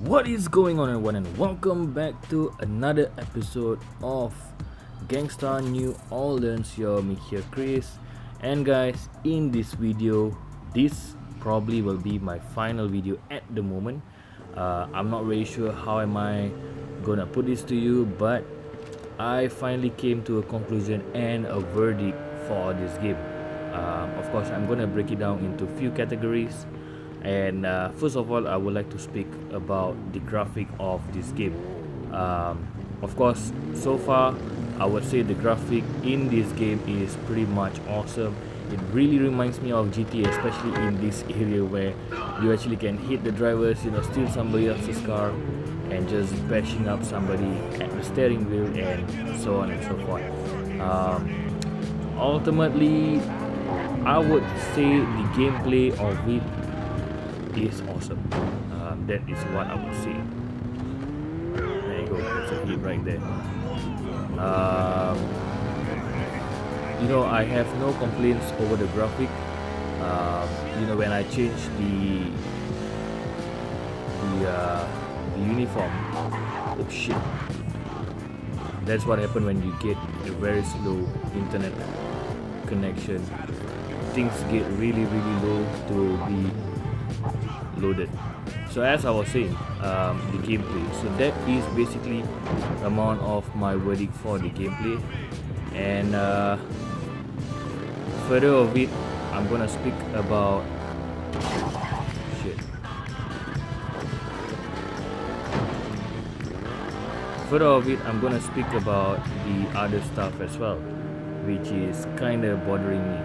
What is going on, everyone, and welcome back to another episode of Gangstar New Orleans. Me here, Chris. And guys, in this video, this probably will be my final video at the moment. I'm not really sure how am I gonna put this to you, but I finally came to a conclusion and a verdict for this game. Of course, I'm gonna break it down into few categories. And first of all, I would like to speak about the graphic of this game. Of course, so far, I would say the graphic in this game is pretty much awesome. It really reminds me of GTA, especially in this area where you actually can hit the drivers, steal somebody else's car, and just bashing up somebody at the steering wheel, and so on and so forth. Ultimately, I would say the gameplay of it is awesome. That is what I would say. There you go, that's a hit right there. I have no complaints over the graphic. When I changed the uniform, oh shit, that's what happened when you get a very slow internet connection. Things get really low to be loaded. So as I was saying, the gameplay, so that is basically the amount of my verdict for the gameplay. And further of it, I'm gonna speak about the other stuff as well, which is kind of bothering me,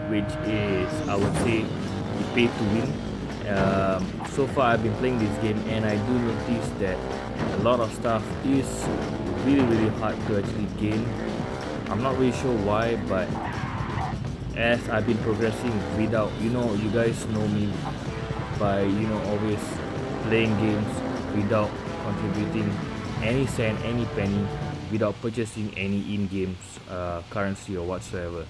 which is, I would say, the pay to win. So far I've been playing this game, and I do notice that a lot of stuff is really hard to actually gain. I'm not really sure why, but as I've been progressing without, you guys know me by, always playing games without contributing any cent, any penny, without purchasing any in-game currency or whatsoever.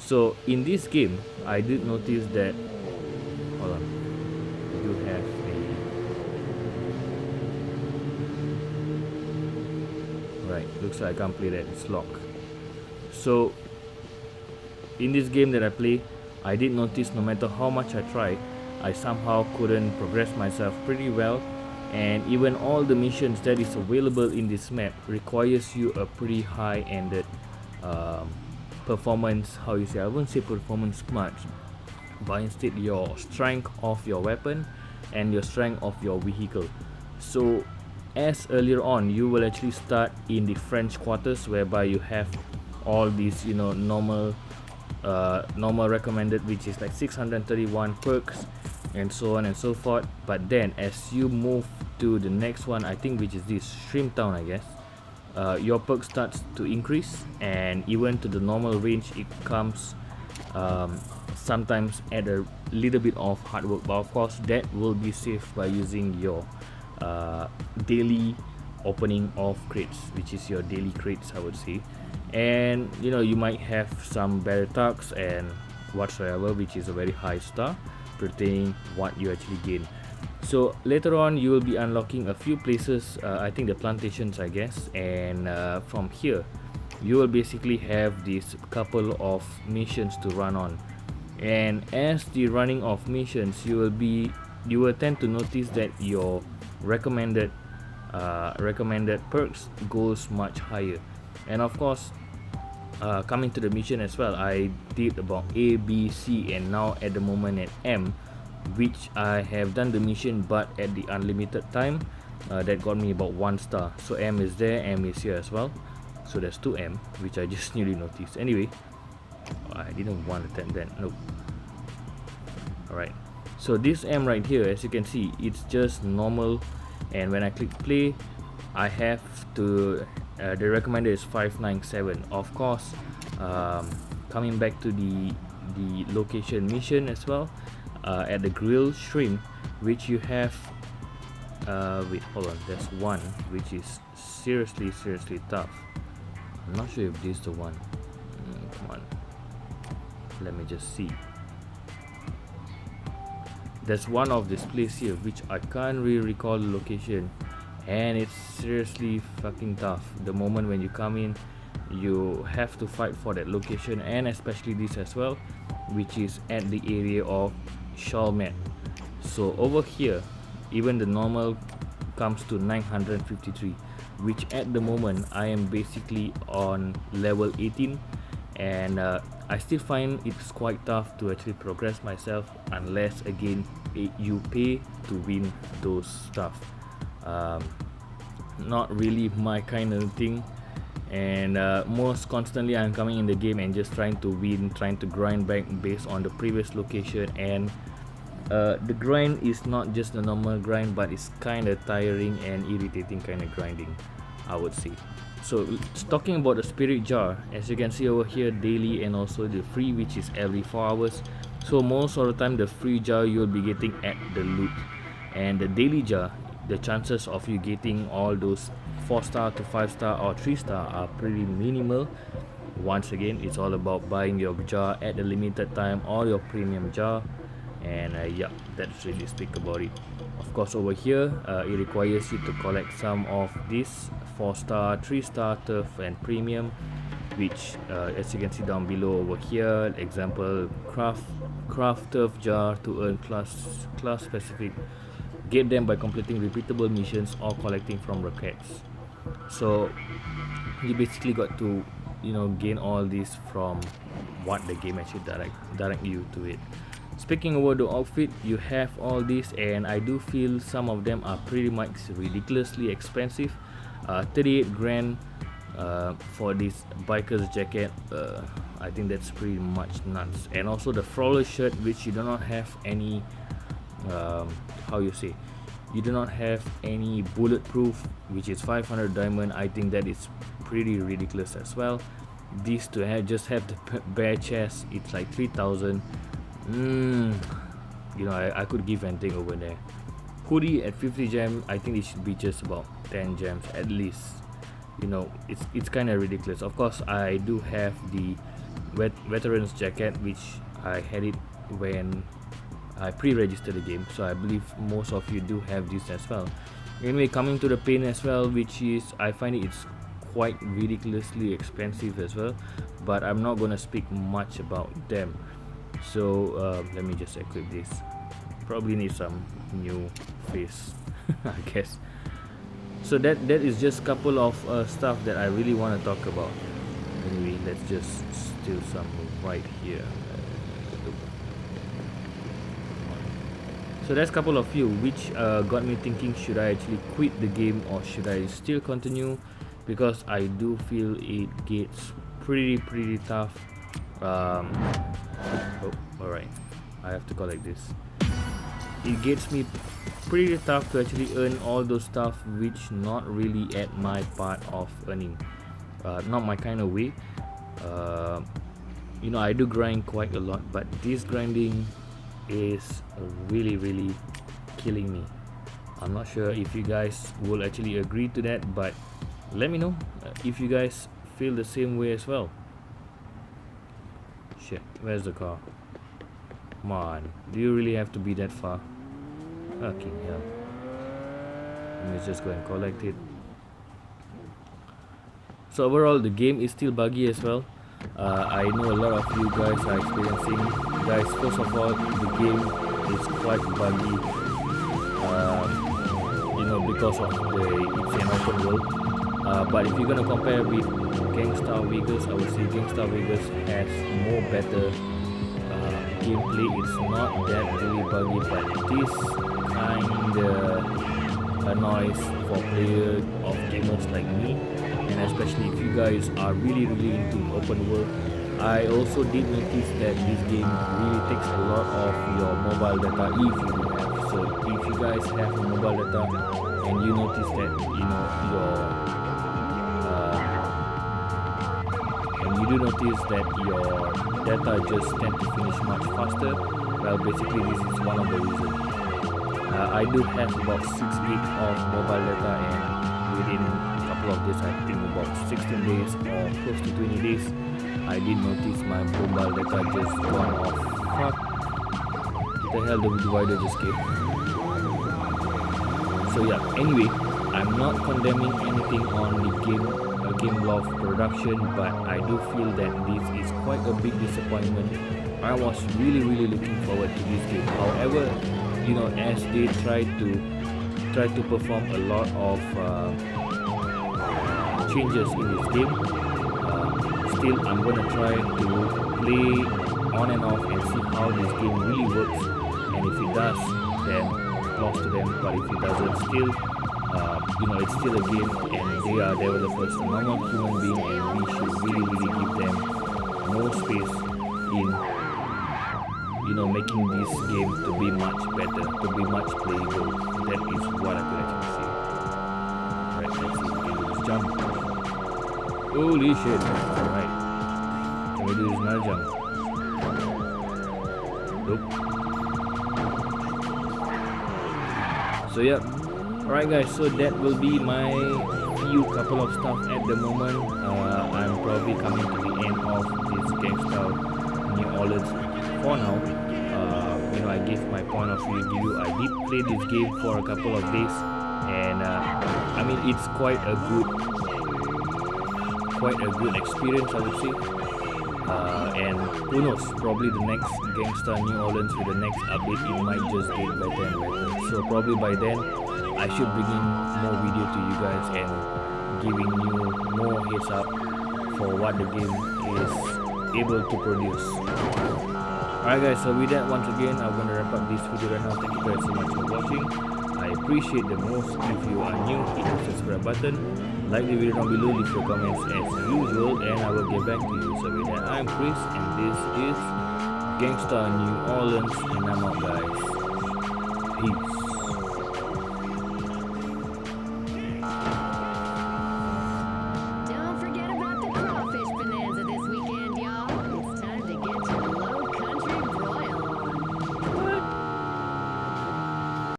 So in this game, I did notice that, hold on, you have a, right, looks like I can't play that, it's locked. So in this game that I play, I did notice no matter how much I try, I somehow couldn't progress myself pretty well. And even all the missions that is available in this map requires you a pretty high-ended performance, I wouldn't say performance much, but instead your strength of your weapon and your strength of your vehicle. So as earlier on, you will actually start in the French quarters, whereby you have all these normal recommended, which is like 631 perks and so on and so forth. But then as you move to the next one, I think, which is this Shrimp Town, I guess, your perk starts to increase, and even to the normal range it comes sometimes at a little bit of hard work, but of course that will be saved by using your daily opening of crates, which is your daily crates, I would say. And you might have some better tugs and whatsoever, which is a very high star pertaining what you actually gain. So later on you will be unlocking a few places, I think the plantations, I guess, and from here you will basically have this couple of missions to run on. And as the running of missions, you will tend to notice that your recommended perks goes much higher. And of course, coming to the mission as well, I did about A, B, C, and now at the moment at M, which I have done the mission but at the unlimited time. That got me about 1 star. So M is there, M is here as well, so there's 2 M, which I just newly noticed. Anyway, I didn't want to tap that, nope. Alright, so this M right here, as you can see, it's just normal, and when I click play, I have to the recommended is 597. Of course, coming back to the location mission as well, at the grilled shrimp, which you have wait, hold on, there's one which is seriously tough. I'm not sure if this is the one. Come on, let me just see. there's one of this place here which I can't really recall the location, and it's seriously fucking tough. The moment when you come in, you have to fight for that location, and especially this as well, which is at the area of Judgement. So over here, even the normal comes to 953, which at the moment I am basically on level 18, and I still find it's quite tough to actually progress myself unless again you pay to win those stuff. Not really my kind of thing, and most constantly I'm coming in the game and just trying to win, trying to grind back based on the previous location, and the grind is not just a normal grind, but it's kind of tiring and irritating kind of grinding, I would say. So talking about the spirit jar, as you can see over here, daily and also the free, which is every 4 hours. So most of the time the free jar you'll be getting at the loot, and the daily jar, the chances of you getting all those 4-star to 5-star or 3-star are pretty minimal. Once again, it's all about buying your jar at a limited time or your premium jar, and yeah, that's really speak about it. Of course, over here it requires you to collect some of this 4-star, 3-star turf and premium, which as you can see down below over here, example, craft turf jar to earn class specific. Get them by completing repeatable missions or collecting from rockets. So you basically got to, you know, gain all this from what the game actually direct you to it. Speaking about the outfit, you have all this, and I do feel some of them are pretty much ridiculously expensive. 38 grand for this biker's jacket. I think that's pretty much nuts. And also the flawless shirt, which you do not have any how you say, you do not have any bulletproof, which is 500 diamond. I think that is pretty ridiculous as well. This to just have the bare chest, it's like 3000. You know, I could give anything over there. Hoodie at 50 gems, I think it should be just about 10 gems at least. You know, it's kind of ridiculous. Of course, I do have the veteran's jacket, which I had it when I pre-registered the game, so I believe most of you do have this as well. Anyway, coming to the paint as well, which is, I find it's quite ridiculously expensive as well, but I'm not gonna speak much about them. So let me just equip this. Probably need some new face I guess. So that is just a couple of stuff that I really want to talk about. Anyway, let's just steal some right here. So that's a couple of few which got me thinking, should I actually quit the game or should I still continue, because I do feel it gets pretty tough. Oh, alright, I have to collect this. It gets me pretty tough to actually earn all those stuff which not really at my part of earning, not my kind of way. You know, I do grind quite a lot, but this grinding is really killing me. I'm not sure if you guys will actually agree to that, but let me know if you guys feel the same way as well. Shit, where's the car? Come on, do you really have to be that far? Fucking hell. Let me just go and collect it. So overall, the game is still buggy as well. I know a lot of you guys are experiencing. Guys, first of all, the game is quite buggy. You know, because of it's an open world. But if you're gonna compare with Gangstar Vegas, I would say Gangstar Vegas has more better gameplay. It's not that really buggy, but this kinda annoys for players of gamers like me, and especially if you guys are really into open world. I also did notice that this game really takes a lot of your mobile data if you do have. So if you guys have a mobile data and you notice that, you know, your data just tend to finish much faster, well, basically this is one of the reasons. I do have about 6 gig of mobile data, and within a couple of days, I think about 16 days or close to 20 days, I did notice my mobile data just gone off. Fuck. The hell, the divider just came. So yeah, anyway, I'm not condemning anything on the game loft production, but I do feel that this is quite a big disappointment. I was really looking forward to this game. However, you know, as they try to perform a lot of changes in this game, still I'm gonna try to play on and off and see how this game really works, and if it does, then applause to them. But if it doesn't, still you know, it's still a game and they are developers, a normal human being, and we should really give them more space in, you know, making this game to be much better, to be much playable. That is what I could actually say. Alright, let's see, we can do this jump. Holy shit. Alright, can we do this another jump? Nope. So yeah, alright guys, so that will be my few couple of stuff at the moment. I'm probably coming to the end of this Gangstar New Orleans for now. You know, I gave my point of view. I did play this game for a couple of days, and I mean, it's quite a good experience, I would say. And who knows, probably the next Gangstar New Orleans, with the next update, it might just get better and better. So probably by then I should bring in more video to you guys and giving you more heads up for what the game is able to produce. Alright guys, so with that, once again, I'm gonna wrap up this video right now. Thank you guys so much for watching. I appreciate the most. If you are new, hit the subscribe button, like the video down below, leave your comments as usual, and I will get back to you. So with that, I'm Chris, and this is Gangstar New Orleans, and I'm out guys. Peace.